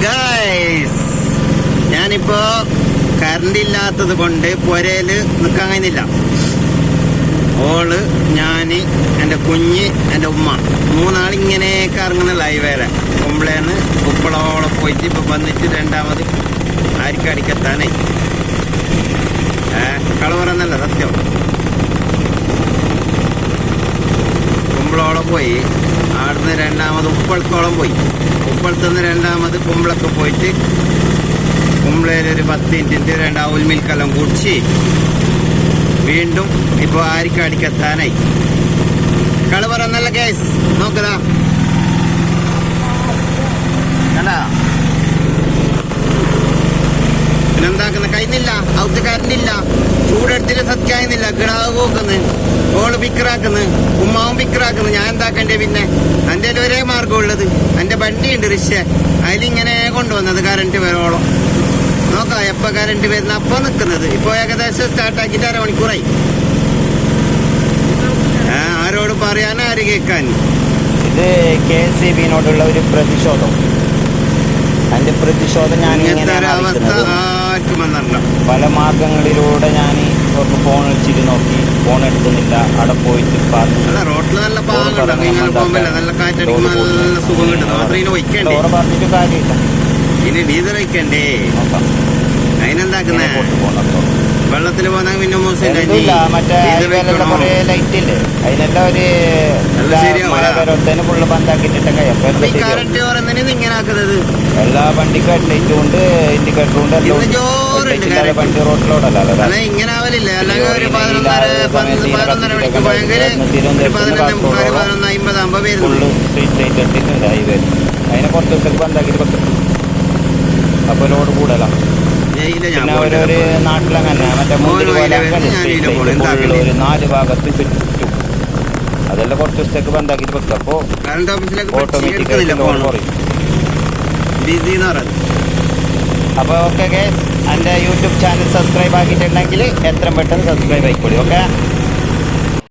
Guys, ഞാനിപ്പോ current ഇല്ലാത്തത് കൊണ്ട് പുരയില് നിൽക്കാൻ കഴിയുന്നില്ല. ഓള്, ഞാന്, എൻ്റെ കുഞ്ഞ്, എൻ്റെ ഉമ്മ, മൂന്നാളിങ്ങനെ കറങ്ങുന്ന ലൈവേറെ കുമ്പളേന്ന് ഉപ്പളോളം പോയിട്ട് ഇപ്പൊ വന്നിട്ട് രണ്ടാമത് ആരിക്കടിക്കെത്താനേ. കള പറയുന്നല്ല സത്യം. കുമ്പളോളം പോയി, ആടുന്ന് രണ്ടാമത് ഉപ്പളത്തോളം പോയി, ഉപ്പളത്തുനിന്ന് രണ്ടാമത് കുമ്പളൊക്കെ പോയിട്ട് കുമ്പളയിലൊരു 10 മിനിറ്റ് രണ്ട് ഔൽ മിൽക്കെല്ലാം കുടിച്ച് വീണ്ടും ഇപ്പൊ ആരിക്കടിക്കെത്താനായി. കള പറയുന്നല്ല കേസ് നോക്കതാ കണ്ടാ. പിന്നെന്താക്കുന്ന കഴിയുന്നില്ല, ഔത്ത് കരണ്ടില്ല, ചൂടെടുത്തിട്ട് സത്യാകുന്നില്ല, കിടാവ് പോക്കുന്നു, ഓള് പിക്കറാക്കുന്നു, ഉമ്മാവും പിക്കറാക്കുന്നു. ഞാൻ എന്താക്കണ്ടേ പിന്നെ? എൻ്റെ ഒരേ മാർഗമുള്ളത്, എൻ്റെ വണ്ടിയുണ്ട് റിക്ഷ, അതിലിങ്ങനെ കൊണ്ടുവന്നത് കറണ്ട് വരോളം. നോക്കാം എപ്പോ കറണ്ട് വരുന്ന അപ്പൊ നിക്കുന്നത്. ഇപ്പൊ ഏകദേശം സ്റ്റാർട്ടാക്കിയിട്ട് 1/2 മണിക്കൂറായി. ആരോട് പറയാൻ, ആര് കേൾക്കാൻ? ഇത് KSEBിനോടുള്ള ഒരു പ്രതിഷേധം. അതിന്റെ പ്രതിഷേധം ഞാൻ അവസ്ഥ ആർക്കും വന്നില്ല. പല മാർഗങ്ങളിലൂടെ ഞാൻ ഫോൺ വിളിച്ചിട്ട് നോക്കി, ഫോൺ എടുക്കുന്നില്ല. അവിടെ പോയിട്ട് റോട്ടിൽ നല്ല പാങ്ങുണ്ടാവും, ഇങ്ങനെ പോകുമ്പോ നല്ല കാറ്റടിക്കുമ്പോ നല്ല സുഖം കിട്ടും. മാത്രം വയ്ക്കണ്ടേ, പറഞ്ഞിട്ട് കാര്യമില്ല. ഇനി ഡീസൽ വയ്ക്കണ്ടേ? അതിനെന്താക്കുന്നേ? വെള്ളത്തിൽ പോന്നാ പിന്നെ മറ്റേ ലൈറ്റ് ഇല്ലേ, അതിനെല്ലാം ഒരു ഫുള്ള് ബന്ധാക്കിട്ടിട്ടൊക്കെ കറണ്ട് പറയുന്നതിന് ഇങ്ങനെ ആക്കുന്നത്. എല്ലാ വണ്ടിക്കും ഹെഡ്ലൈറ്റും ഉണ്ട്, ഇൻഡിക്കേറ്ററും ഉണ്ട്. വണ്ടി റോഡിലോടല്ല ഇങ്ങനെ ആവലില്ല. അല്ലെങ്കിൽ ഒരു 11:30 മണിക്ക് ഭയങ്കര 11:50 വരുന്നുള്ളൂ. സ്ട്രീറ്റ് ലൈറ്റ് ഇട്ടിട്ടുണ്ട് ഹൈവേ. അതിനെ കുറച്ച് ദിവസത്തേക്ക് ബന്ധാക്കിട്ട് വെക്കും. അപ്പൊ ലോഡ് കൂടുതലാണ്. പിന്നെ ഒരു നാട്ടിലങ്ങനെ മറ്റേ ഒരു 4 ഭാഗത്ത് ചുറ്റും അതെല്ലാം കുറച്ച് ദിവസത്തേക്ക് ബന്ധാക്കിട്ട് വെക്കുക. അപ്പോ ഓട്ടോമാറ്റിക്കായിട്ട് ലോഡ് കുറയും. അപ്പൊ ഓക്കെ ഗൈസ്, എൻ്റെ യൂട്യൂബ് ചാനൽ സബ്സ്ക്രൈബ് ആക്കിയിട്ടുണ്ടെങ്കിൽ എത്രയും പെട്ടെന്ന് സബ്സ്ക്രൈബ് ആയിക്കോളി. ഓക്കെ.